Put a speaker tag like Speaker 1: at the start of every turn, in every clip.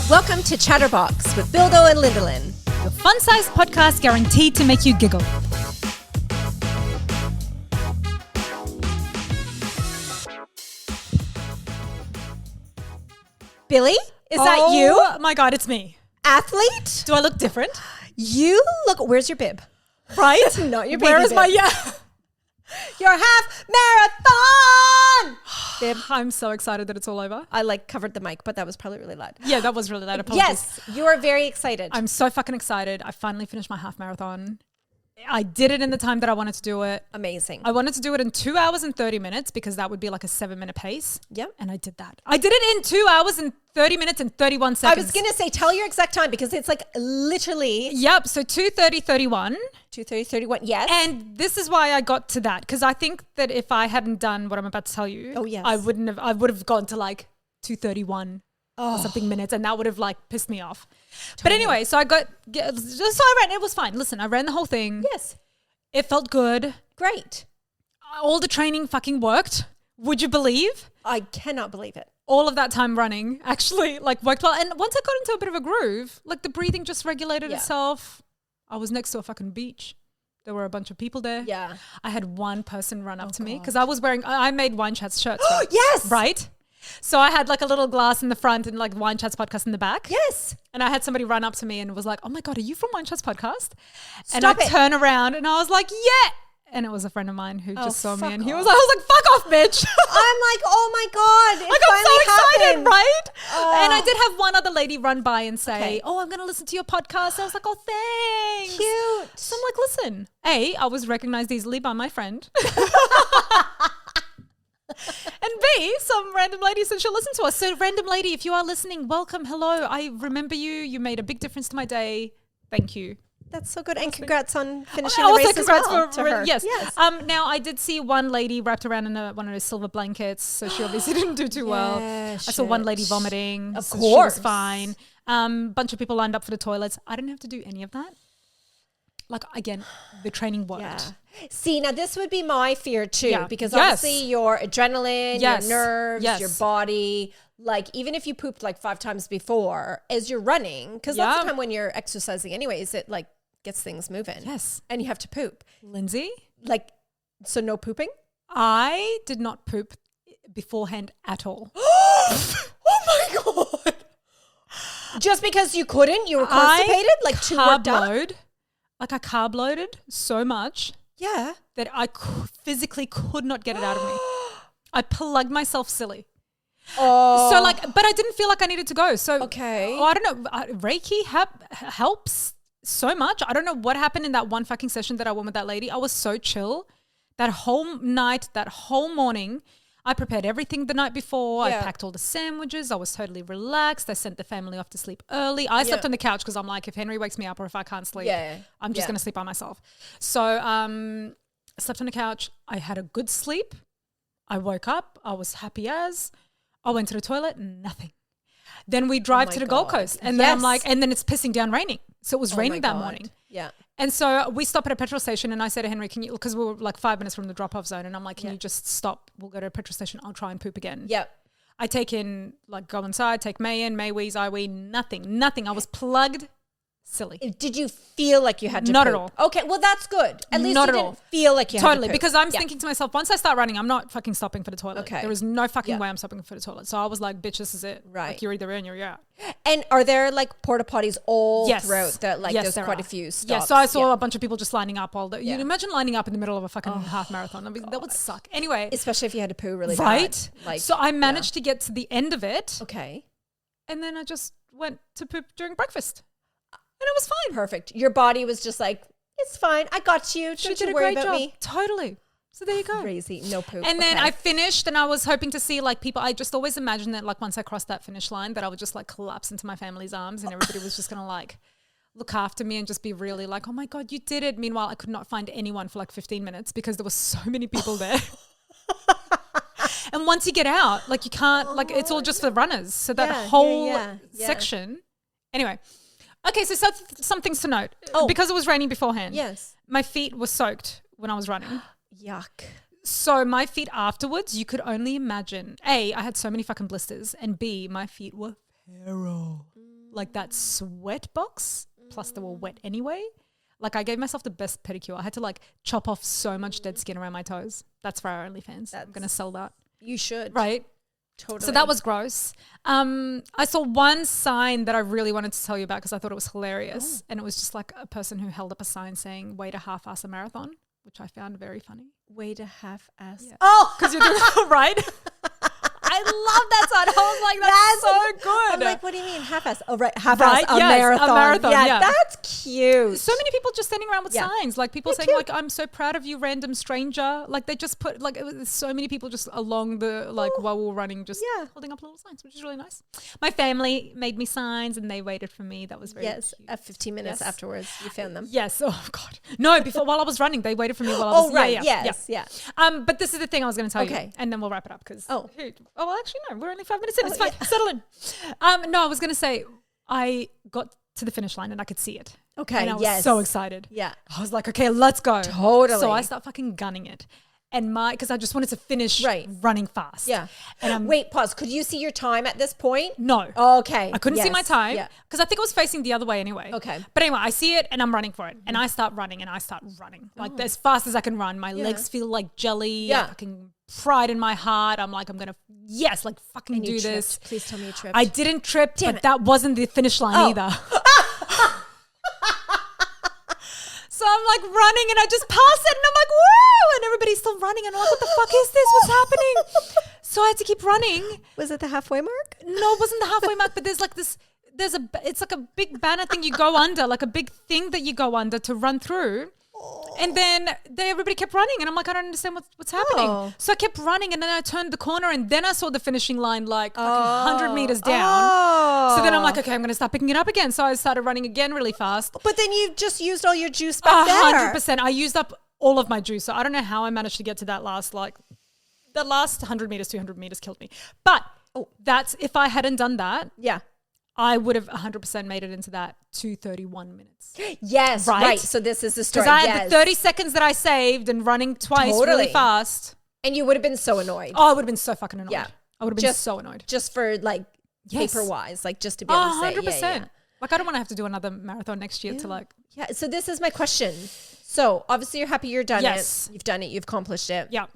Speaker 1: Welcome to Chatterbox with Bildo and Lyndelyn.
Speaker 2: Your fun-sized podcast guaranteed to make you giggle.
Speaker 1: Billy, is that you?
Speaker 2: Oh my God, it's me.
Speaker 1: Athlete?
Speaker 2: Do I look different?
Speaker 1: You look, where's your bib?
Speaker 2: Right?
Speaker 1: Not your baby
Speaker 2: Where is
Speaker 1: bib.
Speaker 2: my,
Speaker 1: Your half marathon bib.
Speaker 2: I'm so excited that it's all over.
Speaker 1: I covered the mic, but that was probably really loud.
Speaker 2: Yeah, that was really loud. Apologies.
Speaker 1: Yes, you are very excited.
Speaker 2: I'm so fucking excited. I finally finished my half marathon. I did it in the time that I wanted to do it.
Speaker 1: Amazing.
Speaker 2: I wanted to do it in 2 hours and 30 minutes because that would be like a 7-minute pace.
Speaker 1: Yep.
Speaker 2: And I did that. I did it in 2 hours and 30 minutes and 31 seconds.
Speaker 1: I was going to say, tell your exact time because it's like literally.
Speaker 2: Yep. So 2:30:31.
Speaker 1: 2:30:31. Yes.
Speaker 2: And this is why I got to that, because I think that if I hadn't done what I'm about to tell you, I would have gone to like 2:31 or something minutes, and that would have like pissed me off. Totally. But anyway, so I ran. It was fine. Listen, I ran the whole thing.
Speaker 1: Yes.
Speaker 2: It felt good.
Speaker 1: Great.
Speaker 2: All the training fucking worked. Would you believe?
Speaker 1: I cannot believe it.
Speaker 2: All of that time running actually like worked well. And once I got into a bit of a groove, like the breathing just regulated itself. I was next to a fucking beach. There were a bunch of people there.
Speaker 1: Yeah.
Speaker 2: I had one person run up to me because I made Wine Chats shirts. Right?
Speaker 1: Yes.
Speaker 2: Right? So I had like a little glass in the front and like Wine Chats podcast in the back.
Speaker 1: Yes.
Speaker 2: And I had somebody run up to me and was like, "Oh my God, are you from Wine Chats podcast?" And
Speaker 1: Stop
Speaker 2: I
Speaker 1: it.
Speaker 2: turn around and I was like, "Yeah." And it was a friend of mine who just saw me and I
Speaker 1: off.
Speaker 2: was like, "Fuck off, bitch."
Speaker 1: I'm like, oh my God.
Speaker 2: I got so excited,
Speaker 1: happened.
Speaker 2: right?
Speaker 1: Oh.
Speaker 2: And I did have one other lady run by and say,
Speaker 1: Okay.
Speaker 2: "Oh, I'm going to listen to your podcast." I was like, "Oh, thanks."
Speaker 1: Cute.
Speaker 2: So I'm like, listen, A, I was recognized easily by my friend. And B, some random lady said she'll listen to us. So random lady, if you are listening, welcome, hello. I remember you. You made a big difference to my day. Thank you.
Speaker 1: That's so good. And congrats on finishing
Speaker 2: Also,
Speaker 1: the race
Speaker 2: congrats
Speaker 1: as well
Speaker 2: for
Speaker 1: to her.
Speaker 2: yes.
Speaker 1: Yes.
Speaker 2: Now I did see one lady wrapped around in one of those silver blankets, so she obviously didn't do too well. I saw one lady vomiting.
Speaker 1: Of
Speaker 2: so
Speaker 1: course.
Speaker 2: she was fine. Bunch of people lined up for the toilets. I didn't have to do any of that. Like again, the training worked.
Speaker 1: Yeah. See, now this would be my fear too,
Speaker 2: Yeah.
Speaker 1: because
Speaker 2: Yes.
Speaker 1: obviously your adrenaline,
Speaker 2: Yes.
Speaker 1: your nerves,
Speaker 2: Yes.
Speaker 1: your body, like even if you pooped like 5 times before as you're running, because lots of
Speaker 2: Yeah.
Speaker 1: time when you're exercising anyways, it like gets things moving.
Speaker 2: Yes.
Speaker 1: And you have to poop.
Speaker 2: Lyndsey,
Speaker 1: Like, so no pooping?
Speaker 2: I did not poop beforehand at all.
Speaker 1: Oh my God. Just because you couldn't? You were constipated? Like too worked up?
Speaker 2: I carb loaded so much
Speaker 1: Yeah.
Speaker 2: that I physically could not get it out of me. I plugged myself silly.
Speaker 1: Oh.
Speaker 2: So but I didn't feel like I needed to go. So
Speaker 1: Okay.
Speaker 2: I don't know. Reiki helps so much. I don't know what happened in that one fucking session that I went with that lady. I was so chill. That whole night, that whole morning, I prepared everything the night before.
Speaker 1: Yeah.
Speaker 2: I packed all the sandwiches. I was totally relaxed. I sent the family off to sleep early. I slept on the couch because I'm like, if Henry wakes me up or if I can't sleep, I'm just going to sleep by myself. So I slept on the couch. I had a good sleep. I woke up. I was happy as. I went to the toilet. Nothing. Then we drive to the Gold Coast. And then I'm like, and then it's pissing down raining. So it was raining that morning.
Speaker 1: Yeah.
Speaker 2: And so we stop at a petrol station and I said to Henry, can you, because we were like 5 minutes from the drop-off zone, and I'm like, can you just stop? We'll go to a petrol station. I'll try and poop again.
Speaker 1: Yep.
Speaker 2: I take in, like go inside, take May in, May wheeze, I wee, nothing. I was plugged silly.
Speaker 1: Did you feel like you had to
Speaker 2: Not
Speaker 1: poop?
Speaker 2: at all.
Speaker 1: Okay, well that's good. At least
Speaker 2: Not
Speaker 1: you
Speaker 2: at
Speaker 1: didn't
Speaker 2: all.
Speaker 1: feel like you had to
Speaker 2: Totally,
Speaker 1: poop.
Speaker 2: because I'm thinking to myself, once I start running, I'm not fucking stopping for the toilet.
Speaker 1: Okay.
Speaker 2: There is no fucking
Speaker 1: Yeah.
Speaker 2: way I'm stopping for the toilet. So I was like, bitch, this is it.
Speaker 1: Right.
Speaker 2: Like you're either in or you're out.
Speaker 1: And are there like porta potties all
Speaker 2: Yes.
Speaker 1: throughout that? Like
Speaker 2: Yes,
Speaker 1: there's
Speaker 2: there
Speaker 1: quite
Speaker 2: are.
Speaker 1: a few stops.
Speaker 2: Yeah, so I saw a bunch of people just lining up all the,
Speaker 1: Yeah.
Speaker 2: you imagine lining up in the middle of a fucking half marathon. I mean, that would suck. Anyway.
Speaker 1: Especially if you had to poo really
Speaker 2: Right?
Speaker 1: bad. Like,
Speaker 2: so I managed to get to the end of it.
Speaker 1: Okay.
Speaker 2: And then I just went to poop during breakfast. And it was fine.
Speaker 1: Perfect. Your body was just like, it's fine. I got you.
Speaker 2: She
Speaker 1: Don't
Speaker 2: did
Speaker 1: you
Speaker 2: a
Speaker 1: worry
Speaker 2: great
Speaker 1: about
Speaker 2: job.
Speaker 1: me.
Speaker 2: Totally. So there you go.
Speaker 1: Crazy. No poop.
Speaker 2: And then
Speaker 1: Okay.
Speaker 2: I finished and I was hoping to see like people. I just always imagined that like once I crossed that finish line that I would just like collapse into my family's arms and everybody was just going to like look after me and just be really like, oh my God, you did it. Meanwhile, I could not find anyone for like 15 minutes because there were so many people there. And once you get out, like you can't, like it's all just for runners. So that whole section. Anyway. Okay, so some things to note. Because it was raining beforehand.
Speaker 1: Yes.
Speaker 2: My feet were soaked when I was running.
Speaker 1: Yuck.
Speaker 2: So my feet afterwards, you could only imagine. A, I had so many fucking blisters. And B, my feet were feral. like that sweat box, plus they were wet anyway. Like I gave myself the best pedicure. I had to like chop off so much dead skin around my toes. That's for our OnlyFans. I'm going to sell that.
Speaker 1: You should.
Speaker 2: Right?
Speaker 1: Totally.
Speaker 2: So that was gross. I saw one sign that I really wanted to tell you about because I thought it was hilarious. And it was just like a person who held up a sign saying, way to half-ass a marathon, which I found very funny.
Speaker 1: Way to half-ass.
Speaker 2: Yeah.
Speaker 1: Oh!
Speaker 2: Because you're doing right? I love that sign. I was like, that's so good.
Speaker 1: I'm like, what do you mean half-ass? Oh, right. Half-ass a marathon.
Speaker 2: A marathon. Yeah,
Speaker 1: that's cute.
Speaker 2: So many people just standing around with signs, like people saying like, I'm so proud of you, random stranger. Like they just put like, it was so many people just along the, like while we were running, just holding up little signs, which is really nice. My family made me signs and they waited for me. That was very cute.
Speaker 1: At 15 minutes afterwards, you found them.
Speaker 2: Yes. Oh God. No, while I was running, they waited for me while I was.
Speaker 1: Oh, right. Yeah.
Speaker 2: But this is the thing I was going to tell you. And then we'll wrap it up because. Well, actually, no, we're only 5 minutes in. It's fine. Settle in. No, I was going to say, I got to the finish line and I could see it.
Speaker 1: Okay.
Speaker 2: And I was so excited.
Speaker 1: Yeah.
Speaker 2: I was like, okay, let's go.
Speaker 1: Totally.
Speaker 2: So I start fucking gunning it. And because I just wanted to finish running fast.
Speaker 1: Yeah.
Speaker 2: And
Speaker 1: wait, pause. Could you see your time at this point?
Speaker 2: No.
Speaker 1: Okay.
Speaker 2: I couldn't see my time because I think I was facing the other way anyway.
Speaker 1: Okay.
Speaker 2: But anyway, I see it and I'm running for it. And I start running like as fast as I can run. My legs feel like jelly. Yeah. Fucking pride in my heart. I'm like, I'm going to, fucking do this.
Speaker 1: Please tell me you tripped.
Speaker 2: I didn't trip, but that wasn't the finish line either. So I'm like running and I just pass it and I'm like, woo! And everybody's still running and I'm like, what the fuck is this? What's happening? So I had to keep running.
Speaker 1: Was it the halfway mark?
Speaker 2: No, it wasn't the halfway mark, but there's like this, it's like a big banner thing you go under, like a big thing that you go under to run through. And then everybody kept running and I'm like, I don't understand what's happening. So I kept running and then I turned the corner and then I saw the finishing line like 100 meters down. So then I'm like, okay, I'm going to start picking it up again. So I started running again really fast.
Speaker 1: But then you just used all your juice back there.
Speaker 2: 100%. I used up all of my juice. So I don't know how I managed to get to that last 100 meters, 200 meters killed me. But that's, if I hadn't done that.
Speaker 1: Yeah.
Speaker 2: I would have 100% made it into that 2:31 minutes.
Speaker 1: Yes, right. So this is the story.
Speaker 2: Because I had the 30 seconds that I saved and running twice really fast.
Speaker 1: And you would have been so annoyed.
Speaker 2: Oh, I would have been so fucking annoyed.
Speaker 1: Yeah.
Speaker 2: I would have been so annoyed.
Speaker 1: Just for like paper-wise, like just to be able to say
Speaker 2: 100%.
Speaker 1: Yeah.
Speaker 2: Like I don't want to have to do another marathon next year to like.
Speaker 1: Yeah, so this is my question. So obviously you're happy you're done it. You've done it. You've accomplished it.
Speaker 2: Yeah.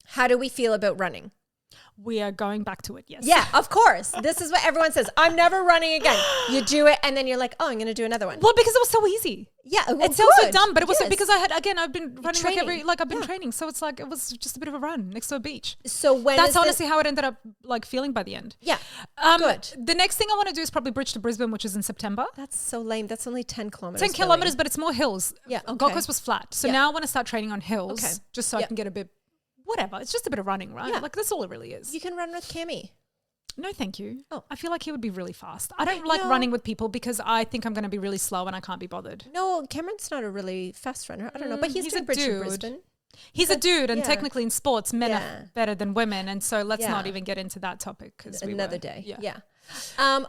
Speaker 1: How do we feel about running?
Speaker 2: We are going back to it, yes.
Speaker 1: Yeah, of course. This is what everyone says. I'm never running again. You do it and then you're like, oh, I'm going to do another one.
Speaker 2: Well, because it was so easy.
Speaker 1: Yeah,
Speaker 2: it sounds so dumb, but it was because I've been running I've been training. So it's like, it was just a bit of a run next to a beach.
Speaker 1: So
Speaker 2: that's honestly how it ended up like feeling by the end.
Speaker 1: Yeah. Good.
Speaker 2: The next thing I want to do is probably Bridge to Brisbane, which is in September.
Speaker 1: That's so lame. That's only 10 kilometers.
Speaker 2: 10 kilometers, but it's more hills.
Speaker 1: Yeah. Okay.
Speaker 2: Gold Coast was flat. So now I want to start training on hills just so I can get a bit, whatever. It's just a bit of running, right? Yeah. Like that's all it really is.
Speaker 1: You can run with Cammy.
Speaker 2: No, thank you. Oh. I feel like he would be really fast. I don't like running with people because I think I'm going to be really slow and I can't be bothered.
Speaker 1: No, Cameron's not a really fast runner. I don't know, but he's doing Bridge to Brisbane.
Speaker 2: He's a dude, and technically in sports, men are better than women, and so let's not even get into that topic because
Speaker 1: another day. Yeah.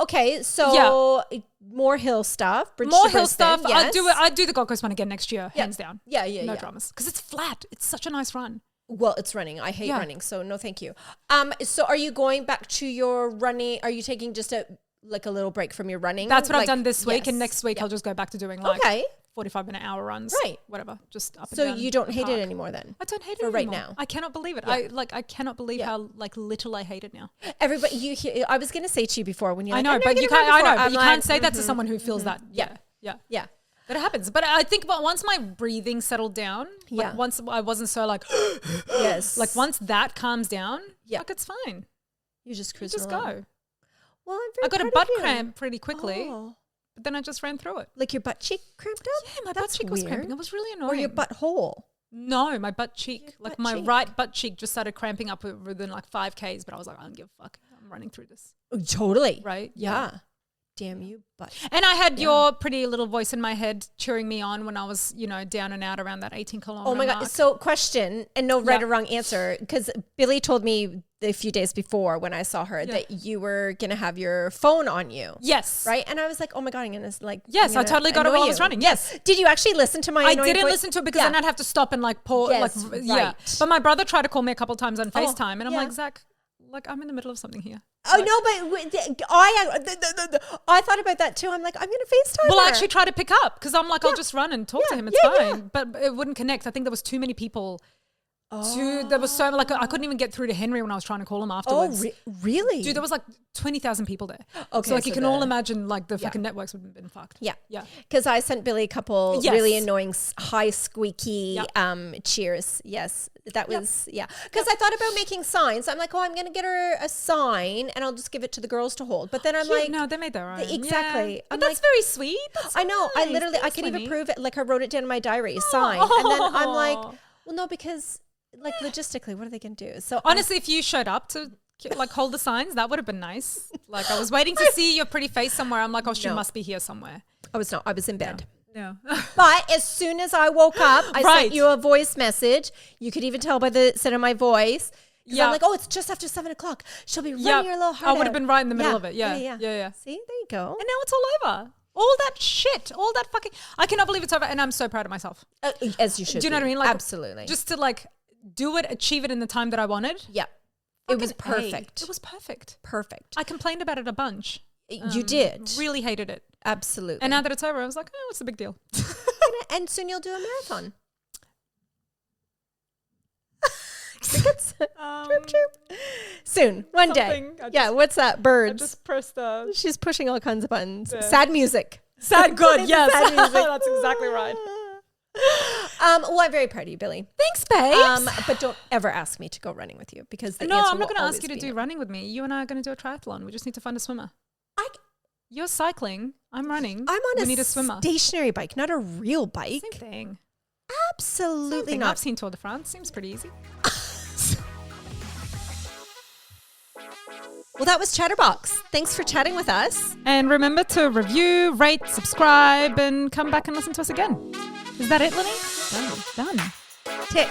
Speaker 1: Okay, so more hill stuff.
Speaker 2: More hill stuff. Yes. I do the Gold Coast one again next year, hands down.
Speaker 1: Yeah.
Speaker 2: No dramas because it's flat. It's such a nice run.
Speaker 1: Well, it's running. I hate running, so no thank you. So are you going back to your running? Are you taking just a little break from your running?
Speaker 2: That's what I've done this week, and next week I'll just go back to doing 45-minute hour runs.
Speaker 1: Right.
Speaker 2: Whatever. Just up and
Speaker 1: so
Speaker 2: down. So
Speaker 1: you don't hate it anymore then?
Speaker 2: I don't hate it anymore.
Speaker 1: right now.
Speaker 2: I cannot believe it. I cannot believe how little I hate it now.
Speaker 1: Everybody, I was going to say to you before when you're like,
Speaker 2: but you can't say that to someone who feels that. Yeah. But it happens. But I think once my breathing settled down, once I wasn't so like, like once that calms down, like it's fine.
Speaker 1: You just cruise
Speaker 2: just
Speaker 1: along.
Speaker 2: go.
Speaker 1: Well,
Speaker 2: I got a butt cramp pretty quickly, but then I just ran through it.
Speaker 1: Like your butt cheek cramped up?
Speaker 2: Yeah, my butt cheek was cramping. It was really annoying.
Speaker 1: Or your butthole?
Speaker 2: No, my butt cheek. Like my right butt cheek just started cramping up within like 5Ks, but I was like, I don't give a fuck. I'm running through this.
Speaker 1: Oh, totally.
Speaker 2: Right?
Speaker 1: Yeah. Damn you, butt.
Speaker 2: And I had your pretty little voice in my head cheering me on when I was, down and out around that 18-kilometer
Speaker 1: Oh my God.
Speaker 2: mark.
Speaker 1: So question, and no right or wrong answer, because Billi told me a few days before when I saw her that you were going to have your phone on you.
Speaker 2: Yes.
Speaker 1: Right? And I was like, oh my God, I'm going to
Speaker 2: Yes, I totally got it while I was running. Yes.
Speaker 1: Did you actually listen to my
Speaker 2: I didn't listen to it because then I'd have to stop and pause.
Speaker 1: Yes, right.
Speaker 2: But my brother tried to call me a couple of times on FaceTime and I'm like, Zach, Like, I'm in the middle of something here.
Speaker 1: Oh, no, but I thought about that too. I'm like, I'm going to FaceTime
Speaker 2: Well,
Speaker 1: her.
Speaker 2: I actually tried to pick up because I'm like, I'll just run and talk to him. It's fine. But it wouldn't connect. I think there was too many people. There was so, like, I couldn't even get through to Henry when I was trying to call him afterwards.
Speaker 1: Oh, really?
Speaker 2: Dude, there was like 20,000 people there.
Speaker 1: Okay,
Speaker 2: so like you can all imagine like the fucking networks would have been fucked.
Speaker 1: Yeah.
Speaker 2: Yeah.
Speaker 1: Because I sent Billy a couple really annoying, high squeaky cheers. Yes. That was, Because I thought about making signs. I'm like, I'm going to get her a sign and I'll just give it to the girls to hold. But then I'm like.
Speaker 2: No, they made their own.
Speaker 1: Exactly.
Speaker 2: Yeah. But that's very sweet. That's
Speaker 1: I know.
Speaker 2: nice.
Speaker 1: I literally, I can even prove it. Like I wrote it down in my diary, sign. And then I'm like, well, no, because like logistically, what are they going to do? So
Speaker 2: honestly, if you showed up to like hold the signs, that would have been nice. Like I was waiting to see your pretty face somewhere. I'm like, she must be here somewhere.
Speaker 1: I was not. I was in bed.
Speaker 2: Yeah.
Speaker 1: But as soon as I woke up, I sent you a voice message. You could even tell by the sound of my voice. Yeah. I'm like, it's just after 7 o'clock. She'll be running your little heart
Speaker 2: I would have been right in the middle of it.
Speaker 1: Yeah.
Speaker 2: Yeah.
Speaker 1: See, there you go.
Speaker 2: And now it's all over. All that shit, all that fucking. I cannot believe it's over, and I'm so proud of myself.
Speaker 1: As you should.
Speaker 2: Do you know what I mean? Like,
Speaker 1: absolutely.
Speaker 2: Just to like do it, achieve it in the time that I wanted.
Speaker 1: Yeah. It was perfect.
Speaker 2: It was perfect.
Speaker 1: Perfect.
Speaker 2: I complained about it a bunch.
Speaker 1: You did.
Speaker 2: Really hated it.
Speaker 1: Absolutely.
Speaker 2: And now that it's over, I was like, what's the big deal?
Speaker 1: And soon you'll do a marathon. Soon, one day. What's that? Birds.
Speaker 2: I just pressed
Speaker 1: She's pushing all kinds of buttons. Yeah. Sad music.
Speaker 2: Sad good, yes.
Speaker 1: Sad music.
Speaker 2: That's exactly right.
Speaker 1: Well, I'm very proud of you, Billy.
Speaker 2: Thanks, babes.
Speaker 1: But don't ever ask me to go running with you because the answer
Speaker 2: I'm not
Speaker 1: going
Speaker 2: to ask you to do running with me. You and I are going to do a triathlon. We just need to find a swimmer. You're cycling. I'm running.
Speaker 1: I'm on
Speaker 2: need a swimmer.
Speaker 1: Stationary bike, not a real bike.
Speaker 2: Same thing.
Speaker 1: Absolutely not.
Speaker 2: I've seen Tour de France. Seems pretty easy.
Speaker 1: Well, that was Chatterbox. Thanks for chatting with us.
Speaker 2: And remember to review, rate, subscribe, and come back and listen to us again. Is that it, Lenny? Done.
Speaker 1: Tick.